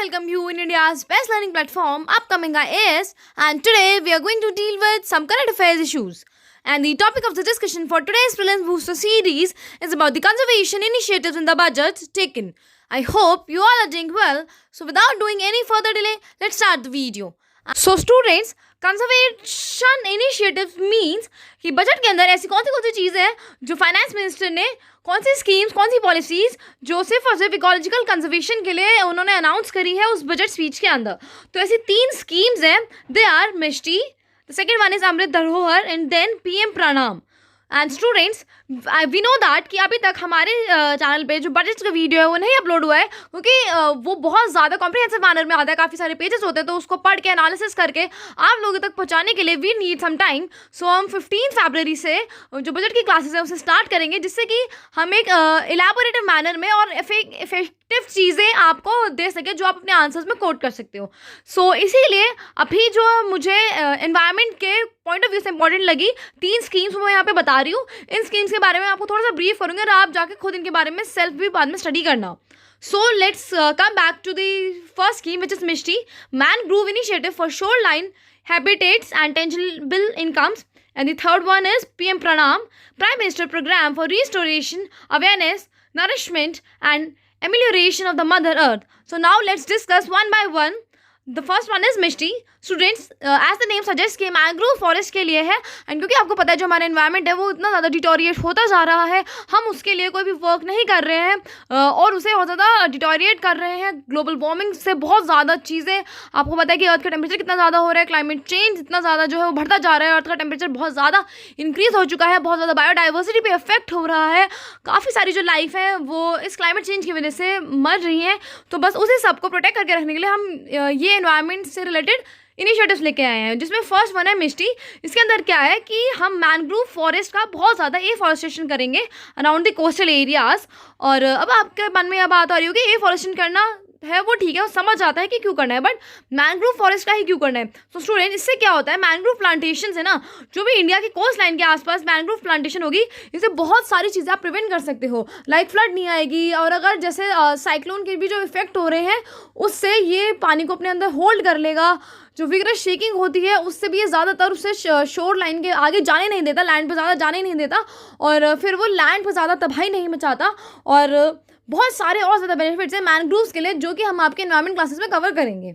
welcome you in India's best learning platform, Upcoming IAS, and today we are going to deal with some current affairs issues. And the topic of the discussion for today's Prelims Booster series is about the conservation initiatives in the budget taken. I hope you all are doing well. So without doing any further delay, let's start the video. So students, conservation initiative means कि budget के अंदर ऐसी कौन सी चीज़ें हैं जो finance minister ने कौन सी स्कीम्स कौन सी पॉलिसीज़ जो सिर्फ और सिर्फ इकोलॉजिकल कंजर्वेशन के लिए उन्होंने अनाउंस करी है उस बजट स्पीच के अंदर. तो ऐसी 3 स्कीम्स हैं. They are MISHTI, the second one is Amrit Dharohar and then PM PRANAM. And students, we know that कि अभी तक हमारे चैनल पे जो बजट का वीडियो है वो नहीं अपलोड हुआ है क्योंकि वो बहुत ज़्यादा कॉम्प्रिहेंसिव मैनर में आता है, काफ़ी सारे पेजेस होते हैं, तो उसको पढ़ के एनालिसिस करके आप लोगों तक पहुंचाने के लिए वी नीड सम टाइम. सो हम 15 फरवरी से जो बजट की क्लासेस है उसे स्टार्ट करेंगे जिससे कि हम एक इलेबोरेटिव मैनर में और इफेक्टिव चीज़ें आपको दे सके जो आप अपने आंसर्स में कोट कर सकते हो. सो इसीलिए अभी जो मुझे एनवायरनमेंट के पॉइंट ऑफ व्यू से इंपॉर्टेंट लगी 3 स्कीम्स मैं यहाँ पे बता रही हूँ. इन स्कीम्स के बारे में आपको थोड़ा सा ब्रीफ करूँगी और आप जाके खुद इनके बारे में सेल्फ भी बाद में स्टडी करना. So let's come back to the first scheme, which is Mishti, Mangrove Initiative for Shoreline Habitats and Tangible Incomes. And the third one is PM Pranam, Prime Minister Program for Restoration, Awareness, Nourishment and Amelioration of the Mother Earth. So now let's discuss one by one. The first one is Mishti. Students, as the name suggests कि mangrove forest के लिए है and क्योंकि आपको पता है जो हमारा एनवायरनमेंट है वो इतना ज़्यादा डिटोरिएट होता जा रहा है, हम उसके लिए कोई भी वर्क नहीं कर रहे हैं और उसे बहुत ज़्यादा डिटोरिएट कर रहे हैं. ग्लोबल वार्मिंग से बहुत ज़्यादा चीज़ें, आपको पता है कि अर्थ का टेम्परेचर कितना ज़्यादा हो रहा है, क्लाइमेट चेंज इतना ज़्यादा जो है वो बढ़ता जा रहा है, अर्थ का टेम्परेचर बहुत ज़्यादा इंक्रीज़ हो चुका है, बहुत ज़्यादा बायोडाइवर्सिटी पे इफेक्ट हो रहा है, काफ़ी सारी जो लाइफ है वो इस क्लाइमेट चेंज की वजह से मर रही हैं. तो बस उसी सबको प्रोटेक्ट करके रखने के लिए हम ये एनवायरनमेंट से रिलेटेड इनिशिएटिव्स लेके आए हैं जिसमें फर्स्ट वन है मिष्टी. इसके अंदर क्या है कि हम मैंग्रोव फॉरेस्ट का बहुत ज़्यादा एफॉरेस्टेशन करेंगे अराउंड द कोस्टल एरियाज़. और अब आपके मन में यह बात आ रही होगी एफॉरेस्टेशन करना है वो ठीक है, वो समझ आता है कि क्यों करना है, बट मैंग्रोव फॉरेस्ट का ही क्यों करना है. तो स्टूडेंट, इससे क्या होता है, मैंग्रोव प्लांटेशन है ना, जो भी इंडिया की कोस्ट लाइन के आसपास मैंग्रोव प्लांटेशन होगी इससे बहुत सारी चीज़ें आप प्रिवेंट कर सकते हो. लाइक फ्लड नहीं आएगी और अगर जैसे साइक्लोन के भी जो इफेक्ट हो रहे हैं उससे ये पानी को अपने अंदर होल्ड कर लेगा. जो विगरस शेकिंग होती है उससे भी ये ज़्यादातर उससे शोर लाइन के आगे जाने नहीं देता, लैंड पर ज़्यादा जाने नहीं देता और फिर वो लैंड पर ज़्यादा तबाही नहीं मचाता. और बहुत सारे और ज़्यादा बेनिफिट्स हैं मैंग्रोव्स के लिए जो कि हम आपके एनवायरनमेंट क्लासेस में कवर करेंगे.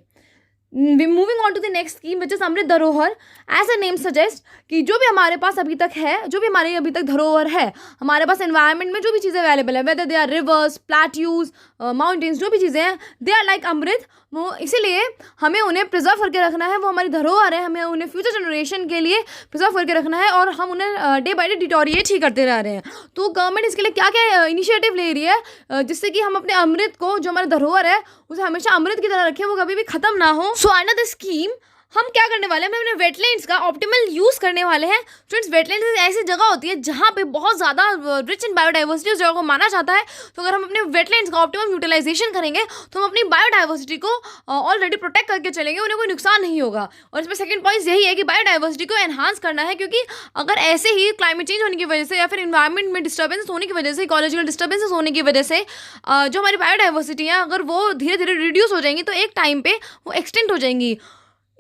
Moving on to the next scheme which is Amrit Dharohar. As a name suggest कि जो भी हमारे पास अभी तक है, जो भी हमारे अभी तक धरोहर है, हमारे पास एनवायरनमेंट में जो भी चीज़ें अवेलेबल है, whether they are rivers, plateaus, mountains, जो भी चीज़ें हैं दे आर लाइक अमृत. वो इसीलिए हमें उन्हें प्रिजर्व करके रखना है, वो हमारी धरोहर है, हमें उन्हें फ्यूचर जनरेशन के लिए प्रिजर्व करके रखना है और हम उन्हें डे बाई डे डिटोरिएट ही करते रह रहे हैं. तो गवर्नमेंट इसके लिए क्या क्या इनिशिएटिव ले रही है जिससे कि हम अपने अमृत को, जो हमारी धरोहर है, उसे हमेशा अमृत की तरह रखें, वो कभी भी ख़त्म ना हो. सो अंडर द स्कीम हम क्या करने वाले हैं, हम अपने वेटलैंड्स का ऑप्टिमल यूज़ करने वाले हैं. स्टूडेंट्स, वेटलैंड्स ऐसी जगह होती है जहाँ पे बहुत ज़्यादा रिच इन बायोडाइवर्सिटी उस जगह को माना जाता है. तो अगर हम अपने वेटलैंड्स का ऑप्टिमम यूटिलाइजेशन करेंगे तो हम अपनी बायोडाइवर्सिटी को ऑलरेडी प्रोटेक्ट करके चलेंगे, उन्हें कोई नुकसान नहीं होगा. और इसमें सेकंड पॉइंट यही है कि बायोडाइवर्सिटी को एनहांस करना है क्योंकि अगर ऐसे ही क्लाइमेट चेंज होने की वजह से या फिर इन्वायरमेंट में डिस्टर्बेंस होने की वजह से, इकोलॉजिकल डिस्टर्बेंसेस होने की वजह से जो हमारी बायोडाइवर्सिटी है अगर वो धीरे धीरे रिड्यूस हो जाएंगी तो एक टाइम पे वो एक्सटेंट हो जाएंगी.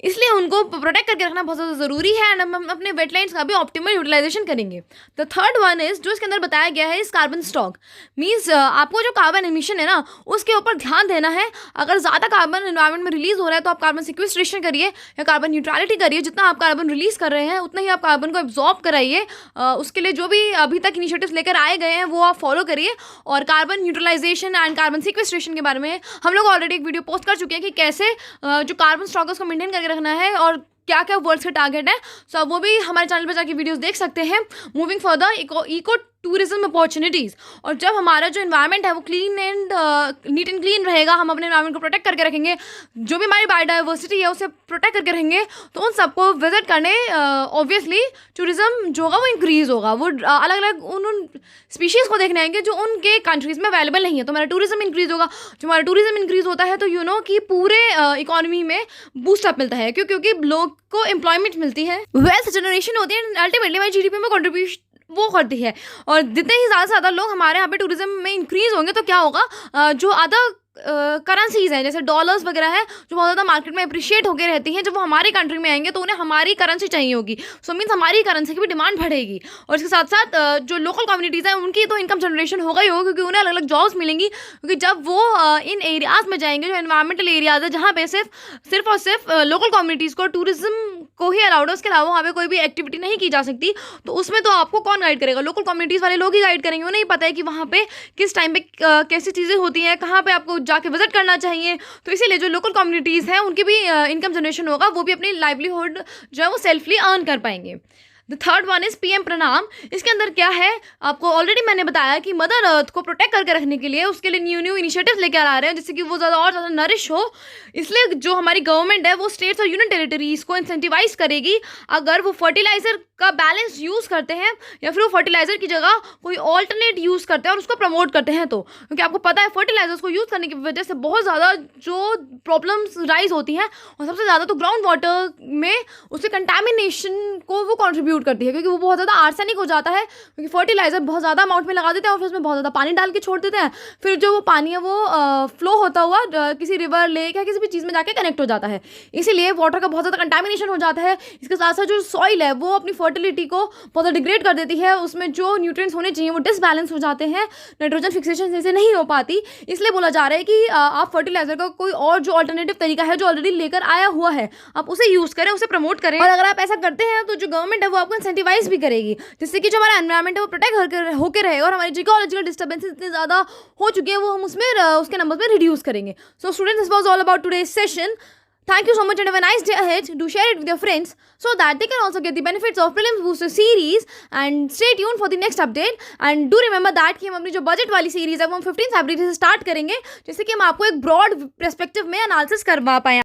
इसलिए उनको प्रोटेक्ट करके रखना बहुत ज़्यादा ज़रूरी है एंड हम अपने वेटलैंड्स का भी ऑप्टिमल यूटिलाइजेशन करेंगे. द थर्ड वन इज़ जो इसके अंदर बताया गया है इस कार्बन स्टॉक. मीन्स आपको जो कार्बन एमिशन है ना उसके ऊपर ध्यान देना है. अगर ज़्यादा कार्बन एनवायरनमेंट में रिलीज़ हो रहा है तो आप कार्बन सिक्वेस्ट्रेशन करिए या कार्बन न्यूट्रलिटी करिए. जितना आप कार्बन रिलीज़ कर रहे हैं उतना ही आप कार्बन को एब्जॉर्ब कराइए. उसके लिए जो भी अभी तक इनिशिएटिव्स लेकर आए गए हैं वो आप फॉलो करिए. और carbon neutralization and carbon sequestration के बारे में हम लोग ऑलरेडी एक वीडियो पोस्ट कर चुके हैं कि कैसे जो कार्बन स्टॉक है उसको मेंटेन करके रखना है और क्या क्या वर्ड्स के टारगेट है. सो वो भी हमारे चैनल पर जाके वीडियोस देख सकते हैं. Moving further, eco tourism opportunities. और जब हमारा जो एनवायरनमेंट है वो clean and neat and clean रहेगा, हम अपने एनवायरनमेंट को प्रोटेक्ट करके रखेंगे, जो भी हमारी बायोडाइवर्सिटी है उसे प्रोटेक्ट करके रखेंगे, तो उन सबको विजिट करने ऑब्वियसली टूरिज्म जो होगा वो इंक्रीज़ होगा. वो अलग अलग उन स्पीशीज़ को देखने आएंगे जो उनके कंट्रीज़ में अवेलेबल नहीं है, तो हमारा टूरिज्म इंक्रीज़ होगा. जो हमारा टूरिज्म इंक्रीज़ होता है तो यू नो कि पूरे इकोनॉमी में बूस्टअप मिलता है क्योंकि लोग को एम्प्लॉयमेंट मिलती है, वेल्थ जनरेशन होती है, अल्टीमेटली हमारी जीडीपी में कंट्रीब्यूशन वो करती है. और जितने ही ज़्यादा से ज़्यादा लोग हमारे यहाँ पे टूरिज्म में इंक्रीज़ होंगे तो क्या होगा, जो अदर करंट करेंसीज हैं जैसे डॉलर्स वगैरह है जो बहुत ज़्यादा मार्केट में अप्रिशिएट होकर रहती हैं, जब वो हमारी कंट्री में आएंगे तो उन्हें हमारी करेंसी चाहिए होगी, सो मीन्स हमारी करेंसी की भी डिमांड बढ़ेगी। और इसके साथ साथ जो लोकल कम्युनिटीज़ हैं उनकी तो इनकम जनरेशन होगा ही होगा, क्योंकि उन्हें अलग अलग जॉब्स मिलेंगी, क्योंकि जब वो इन एरियाज़ में जाएंगे जो एनवायरमेंटल एरियाज़ है जहाँ पे सिर्फ और सिर्फ लोकल कम्युनिटीज़ को टूरिज्म को ही अलाउड है, उसके अलावा वहाँ पे कोई भी एक्टिविटी नहीं की जा सकती, तो उसमें तो आपको कौन गाइड करेगा? लोकल कम्युनिटीज़ वाले लोग ही गाइड करेंगे। उन्हें ही पता है कि वहाँ पे किस टाइम पे कैसी चीज़ें होती हैं, कहाँ पे आपको जाके विजिट करना चाहिए। तो इसीलिए जो लोकल कम्युनिटीज़ हैं उनकी भी इनकम जनरेशन होगा, वो भी अपनी लाइवलीहुड जो है वो सेल्फली अर्न कर पाएंगे। The third one is PM प्रणाम। इसके अंदर क्या है, आपको ऑलरेडी मैंने बताया कि मदर अर्थ को प्रोटेक्ट करके रखने के लिए उसके लिए न्यू इनिशिएटिव्स लेकर आ रहे हैं, जिससे कि वो ज़्यादा नरिश हो। इसलिए जो हमारी गवर्नमेंट है वो स्टेट्स और यूनियन टेरिटरीज को इंसेंटिवाइज करेगी अगर वो फर्टिलाइजर का बैलेंस यूज़ करते हैं या फिर वो फर्टिलाइजर की जगह कोई ऑल्टरनेट यूज़ करते हैं और उसको प्रमोट करते हैं। तो क्योंकि आपको पता है फर्टिलाइजर्स को यूज़ करने की वजह से बहुत ज़्यादा जो प्रॉब्लम्स राइज होती हैं, और सबसे ज़्यादा तो ग्राउंड वाटर में उससे कंटामिनेशन को वो कंट्रीब्यूट करती है, क्योंकि वो बहुत ज़्यादा आर्सेनिक हो जाता है, क्योंकि फर्टिलाइजर बहुत ज़्यादा अमाउंट में लगा देते हैं और फिर उसमें बहुत ज़्यादा पानी डाल के छोड़ देते हैं। फिर जो वो पानी है वो फ्लो होता हुआ किसी रिवर, लेक या किसी भी चीज़ में जाके कनेक्ट हो जाता है, इसीलिए वाटर का बहुत ज़्यादा कंटामिनेशन हो जाता है। इसके साथ साथ जो सॉइल है वो अपनी फर्टिलिटी को बहुत ज़्यादा डिग्रेड कर देती है, उसमें जो न्यूट्रिएंट्स होने चाहिए वो डिसबैलेंस हो जाते हैं, नाइट्रोजन फिक्सेशन जैसे नहीं हो पाती। इसलिए बोला जा रहा है कि आप फर्टिलाइजर का कोई और जो अल्टरनेटिव तरीका है जो ऑलरेडी लेकर आया हुआ है आप उसे यूज़ करें, उसे प्रमोट करें। और अगर आप ऐसा करते हैं तो जो गवर्नमेंट है वो आपको इंसेंटिवाइज भी करेगी, जिससे कि जो हमारा एनवायरमेंट है वो प्रोटेक्ट होकर रहेगा और हमारी जियोलॉजिकल डिस्टर्बेंसेस इतने ज़्यादा हो चुके हैं वो हम उसमें उसके नंबर में रिड्यूस करेंगे। So students, this was all about today's session. Thank you so much and have a nice day ahead. Do share it with your friends so that they can also get the benefits of Prelims Booster series, and stay tuned for the next update. And do remember that कि हम अपनी जो budget वाली series है वो हम 15 फरवरी से start करेंगे, जिससे कि हम आपको एक ब्रॉड पर्सपेक्टिव में एनालिसिस करवा पाएँ।